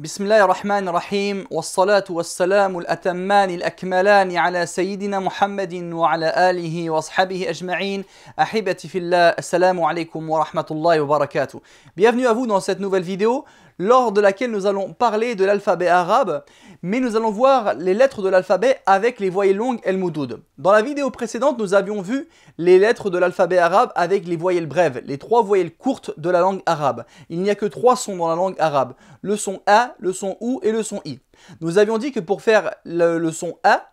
بسم الله الرحمن الرحيم والصلاة والسلام الأتمان الأكملان على سيدنا محمد وعلى آله وصحبه أجمعين. أحبتي في الله, assalamu alaikum wa rahmatullahi wa barakatuh. Bienvenue à vous dans cette nouvelle vidéo lors de laquelle nous allons parler de l'alphabet arabe, mais nous allons voir les lettres de l'alphabet avec les voyelles longues El Moudoud. Dans la vidéo précédente, nous avions vu les lettres de l'alphabet arabe avec les voyelles brèves, les trois voyelles courtes de la langue arabe. Il n'y a que trois sons dans la langue arabe, le son A, le son OU et le son I. Nous avions dit que pour faire le son A,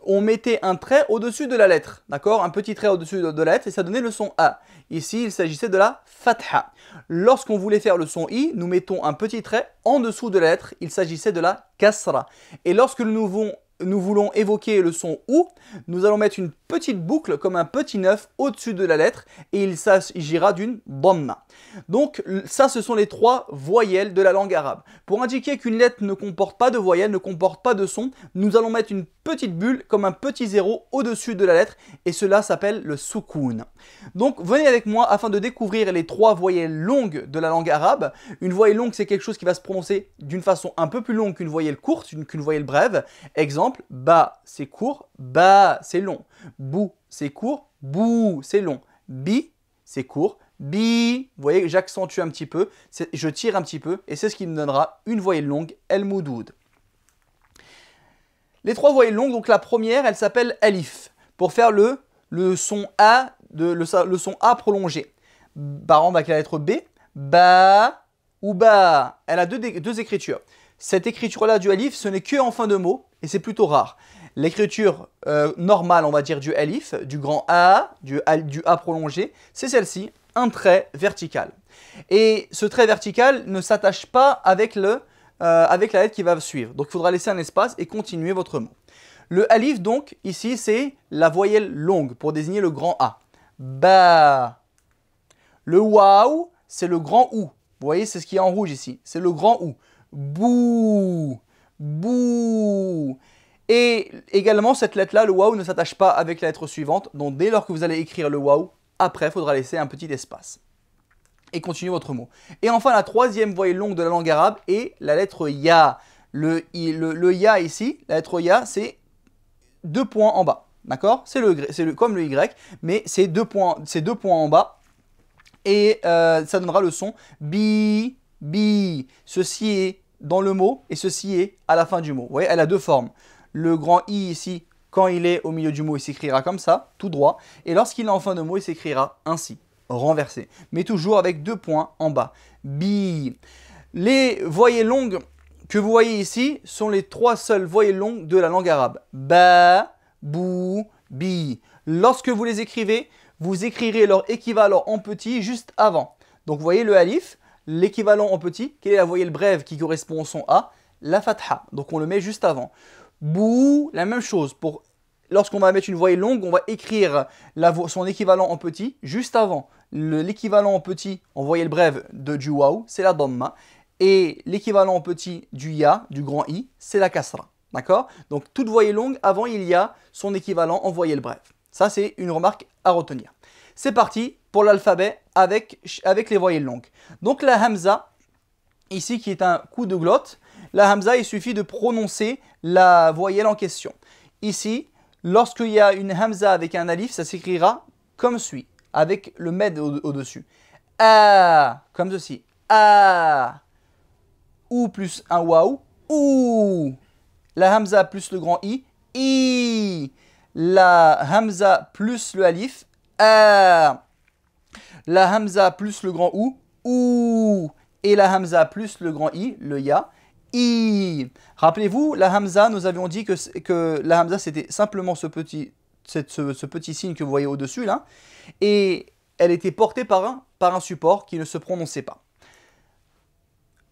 on mettait un trait au-dessus de la lettre, d'accord? Un petit trait au-dessus de la lettre et ça donnait le son A. Ici, il s'agissait de la fatha. Lorsqu'on voulait faire le son I, nous mettons un petit trait en dessous de la lettre, il s'agissait de la kasra. Et lorsque nous voulons évoquer le son OU, nous allons mettre une petite boucle comme un petit 9 au-dessus de la lettre et il s'agira d'une dhamma. Donc ça, ce sont les trois voyelles de la langue arabe. Pour indiquer qu'une lettre ne comporte pas de voyelle, ne comporte pas de son, nous allons mettre une petite bulle comme un petit zéro au-dessus de la lettre et cela s'appelle le soukoun. Donc venez avec moi afin de découvrir les trois voyelles longues de la langue arabe. Une voyelle longue, c'est quelque chose qui va se prononcer d'une façon un peu plus longue qu'une voyelle courte, qu'une voyelle brève. Exemple, ba c'est court, ba c'est long. Bou c'est court, bou c'est long. Bi c'est court, bi, vous voyez, j'accentue un petit peu, je tire un petit peu et c'est ce qui me donnera une voyelle longue, El Moudoud. Les trois voyelles longues, donc la première, elle s'appelle Alif, pour faire le son A, le son A prolongé. Par exemple, avec la lettre B, ba ou ba, elle a deux écritures. Cette écriture-là du Alif, ce n'est que en fin de mot et c'est plutôt rare. L'écriture normale, on va dire, du Alif, du grand A, du A prolongé, c'est celle-ci, un trait vertical. Et ce trait vertical ne s'attache pas avec la lettre qui va suivre. Donc il faudra laisser un espace et continuer votre mot. Le Alif, donc, ici, c'est la voyelle longue pour désigner le grand A. Ba. Le Waouh, c'est le grand OU. Vous voyez, c'est ce qui est en rouge ici. C'est le grand OU. Bouh. Bouh. Et également, cette lettre-là, le Waouh, ne s'attache pas avec la lettre suivante. Donc, dès lors que vous allez écrire le Waouh, après, il faudra laisser un petit espace. Et continuer votre mot. Et enfin, la troisième voyelle longue de la langue arabe est la lettre Ya. Le Ya ici, la lettre Ya, c'est 2 points en bas. D'accord? C'est comme le Y, mais c'est 2 points en bas. Et ça donnera le son bi, bi. Ceci est dans le mot et ceci est à la fin du mot. Vous voyez, elle a deux formes. Le grand I ici, quand il est au milieu du mot, il s'écrira comme ça, tout droit. Et lorsqu'il est en fin de mot, il s'écrira ainsi, renversé. Mais toujours avec 2 points en bas. Bi. Les voyelles longues que vous voyez ici sont les trois seules voyelles longues de la langue arabe. Ba, bou, bi. Lorsque vous les écrivez, vous écrirez leur équivalent en petit juste avant. Donc vous voyez le alif, l'équivalent en petit, quelle est la voyelle brève qui correspond au son A? La fatha. Donc on le met juste avant. Bou, la même chose. Lorsqu'on va mettre une voyelle longue, on va écrire son équivalent en petit juste avant. L'équivalent en petit en voyelle brève du waouh, c'est la dhamma. Et l'équivalent en petit du ya, du grand I, c'est la kasra. D'accord? Donc toute voyelle longue, avant il y a son équivalent en voyelle brève. Ça, c'est une remarque à retenir. C'est parti pour l'alphabet avec les voyelles longues. Donc la hamza, ici qui est un coup de glotte, la hamza, il suffit de prononcer la voyelle en question. Ici, lorsqu'il y a une hamza avec un alif, ça s'écrira comme suit, avec le med au-dessus. A, comme ceci. A. Ou plus un waouh. Ou. La hamza plus le grand I. La hamza plus le alif. A. La hamza plus le grand ou. Et la hamza plus le grand I, le ya. I. Rappelez-vous, la hamza, nous avions dit que la hamza c'était simplement ce petit signe que vous voyez au-dessus là. Et elle était portée par un support qui ne se prononçait pas.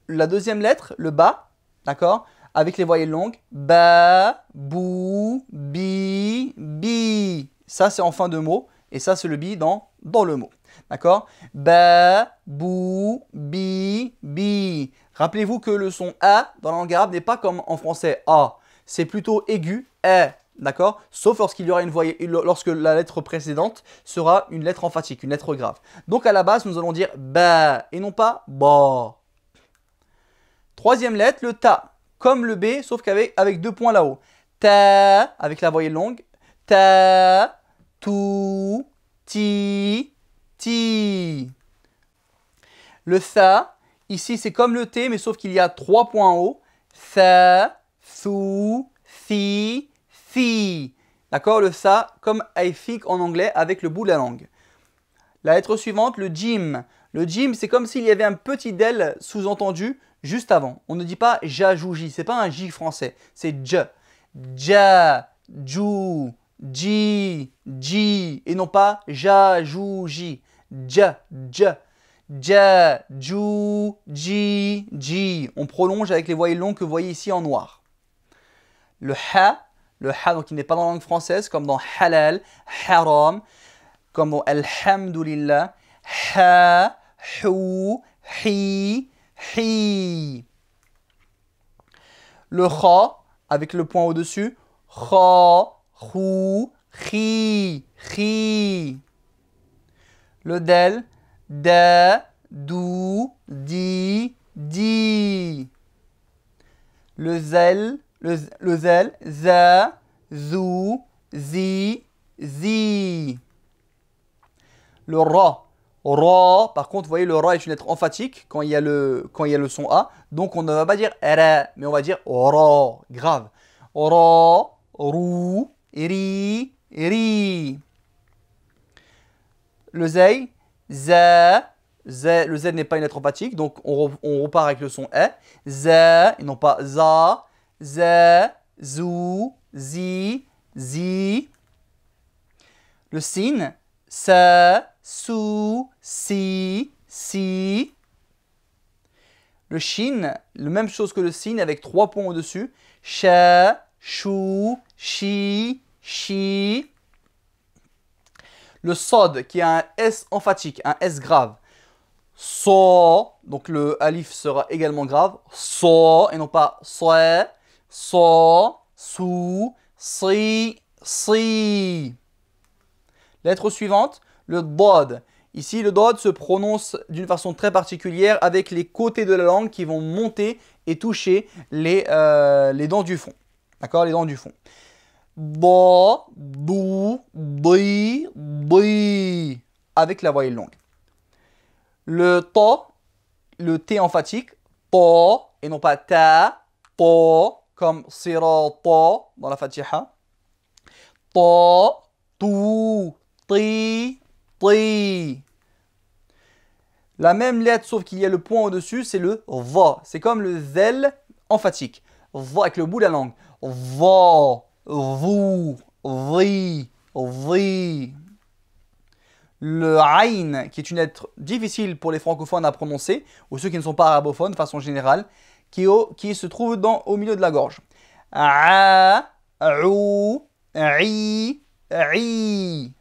La deuxième lettre, le ba, d'accord, avec les voyelles longues, ba, bou, bi, bi. Ça c'est en fin de mot et ça c'est le bi dans le mot. D'accord? Ba, bou, bi, bi. Rappelez-vous que le son A dans la langue arabe n'est pas comme en français A. C'est plutôt aigu, d'accord? Sauf lorsqu'il y aura lorsque la lettre précédente sera une lettre emphatique, une lettre grave. Donc à la base, nous allons dire ba et non pas ba. Troisième lettre, le ta, comme le B, sauf avec deux points là-haut. Ta, avec la voyelle longue. Ta, tu, ti, ti. Le tha, ici c'est comme le T, mais sauf qu'il y a trois points en haut. Tha, thu, thi, thi. D'accord? Le tha, comme aïfik en anglais, avec le bout de la langue. La lettre suivante, le jim. Le jim, c'est comme s'il y avait un petit del sous-entendu juste avant. On ne dit pas ja-jou-ji, c'est pas un J français, c'est j. Ja, ju, ji, ji, et non pas ja-jou-ji. Ja, ja. Ja, ju, ji, ji. On prolonge avec les voyelles longues que vous voyez ici en noir. Le ha, donc il n'est pas dans la langue française, comme dans halal, haram, comme dans alhamdulillah, ha, hu, hi, hi. Le kha, avec le point au-dessus, kha, khu, khi, khi. Le del, da, du, di, di. Le zel, za, zu, zi, zi. Le ra, par contre, vous voyez, le ra est une lettre emphatique quand il y a le son A. Donc, on ne va pas dire ra, mais on va dire ra, grave. Ra, rou, ri, ri. Le zay, za, le Z n'est pas une lettre emphatique, donc on repart avec le son E. Z, et non pas za, za, zou, zi, zi. Le sin, sa, su, si, si. Le shin, la même chose que le sin avec trois points au-dessus. Sha, chou, chi, chi. Le sod qui a un S emphatique, un S grave. So, donc le alif sera également grave. So, et non pas soe, so, su, si, si. Lettre suivante, le dod. Ici, le dod se prononce d'une façon très particulière avec les côtés de la langue qui vont monter et toucher les dents du fond. D'accord, les dents du fond. Do, du, di, di. Avec la voyelle longue. Le to, le T emphatique, to, et non pas ta, to, comme sirata dans la fatiha. To, tu, ti, ti. La même lettre, sauf qu'il y a le point au-dessus, c'est le va. C'est comme le zel emphatique. Va avec le bout de la langue. Va, vous, vi, vi. Le aïn, qui est une lettre difficile pour les francophones à prononcer, ou ceux qui ne sont pas arabophones de façon générale, qui se trouve au milieu de la gorge. A, ou, i, ri.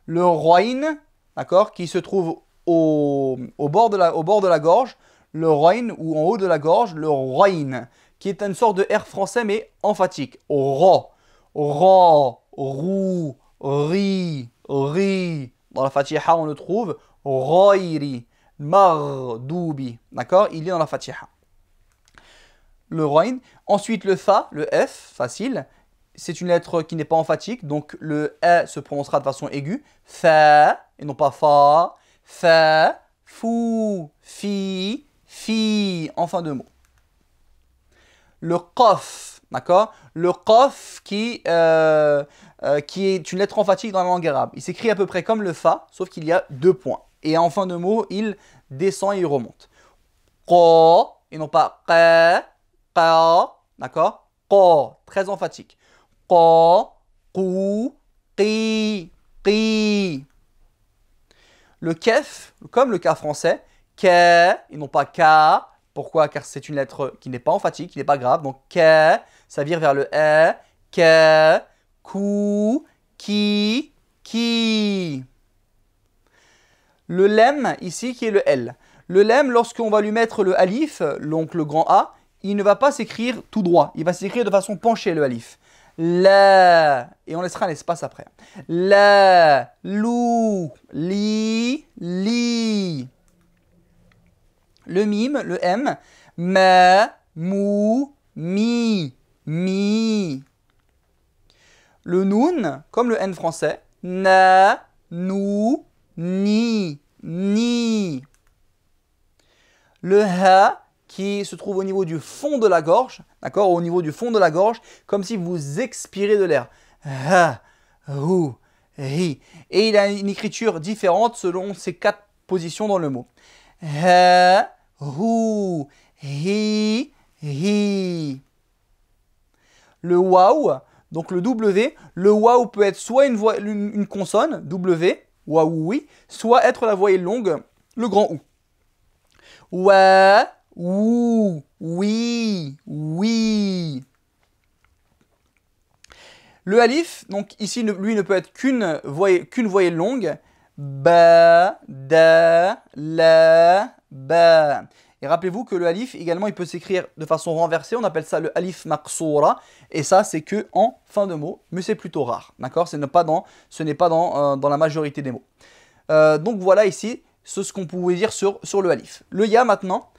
Le roin, d'accord, qui se trouve au bord de la gorge, le roin, ou en haut de la gorge, le roin, qui est une sorte de R français mais emphatique. Ro, rou, ri, ri. Dans la fatiha, on le trouve roiri, mardoubi. D'accord? Il est dans la fatiha. Le roin. Ensuite, le fa, le F, facile. C'est une lettre qui n'est pas emphatique, donc le E se prononcera de façon aiguë. Fa, et non pas fa. Fa, fou, fi, fi, en fin de mot. Le qaf, d'accord? Le qaf qui est une lettre emphatique dans la langue arabe. Il s'écrit à peu près comme le fa, sauf qu'il y a deux points. Et en fin de mot, il descend et il remonte. Qa, et non pas qa, qa, d'accord? Qa, très emphatique. Qa, qu, qi, qi. Le kef, comme le K français, ka, et non pas ka. Pourquoi? Car c'est une lettre qui n'est pas emphatique, qui n'est pas grave. Donc ka, ça vire vers le e, ka, ku, ki, ki. Le lem, ici, qui est le L. Le lem, lorsqu'on va lui mettre le alif, donc le grand A, il ne va pas s'écrire tout droit. Il va s'écrire de façon penchée, le alif. La, et on laissera l'espace après. La, lou, li, li. Le mime, le M, ma, mou, mi, mi. Le noun, comme le N français, na, nou, ni, ni. Le ha, qui se trouve au niveau du fond de la gorge, d'accord, au niveau du fond de la gorge, comme si vous expirez de l'air. Ha, hu, hi. Et il a une écriture différente selon ces 4 positions dans le mot. Ha, hu, hi, hi. Le waw, donc le W, le waw peut être soit une consonne, W, waw, oui, soit être la voyelle longue, le grand OU. Wa, ou, oui, oui. Le alif, donc ici, lui ne peut être qu'une voyelle longue. Ba, da, la, ba. Et rappelez-vous que le alif, également, il peut s'écrire de façon renversée. On appelle ça le alif maqsoura. Et ça, c'est que en fin de mot, mais c'est plutôt rare. D'accord? Ce n'est pas dans la majorité des mots. Donc voilà ici ce qu'on pouvait dire sur le alif. Le ya maintenant.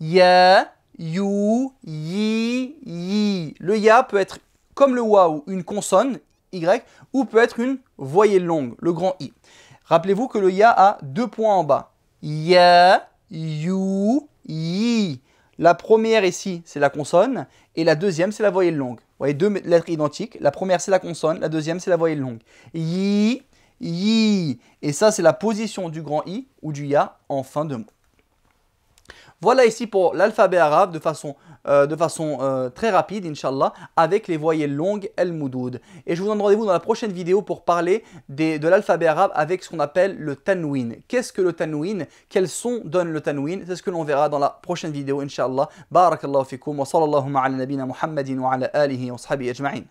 Ya, you, yi, yi. Le ya peut être comme le waw, une consonne, y, ou peut être une voyelle longue, le grand i. Rappelez-vous que le ya a 2 points en bas. Ya, you, yi. La première ici, c'est la consonne, et la deuxième, c'est la voyelle longue. Vous voyez, 2 lettres identiques. La première, c'est la consonne, la deuxième, c'est la voyelle longue. Yi, yi. Et ça, c'est la position du grand i ou du ya en fin de mot. Voilà ici pour l'alphabet arabe de façon très rapide, Inch'Allah, avec les voyelles longues el-moudoud. Et je vous donne rendez-vous dans la prochaine vidéo pour parler de l'alphabet arabe avec ce qu'on appelle le tanwin. Qu'est-ce que le tanwin? Quels sons donne le tanwin? C'est ce que l'on verra dans la prochaine vidéo, Inch'Allah. Barakallahu fikum wa sallallahu ala nabina Muhammadin wa ala alihi wa sahbihi ajma'in.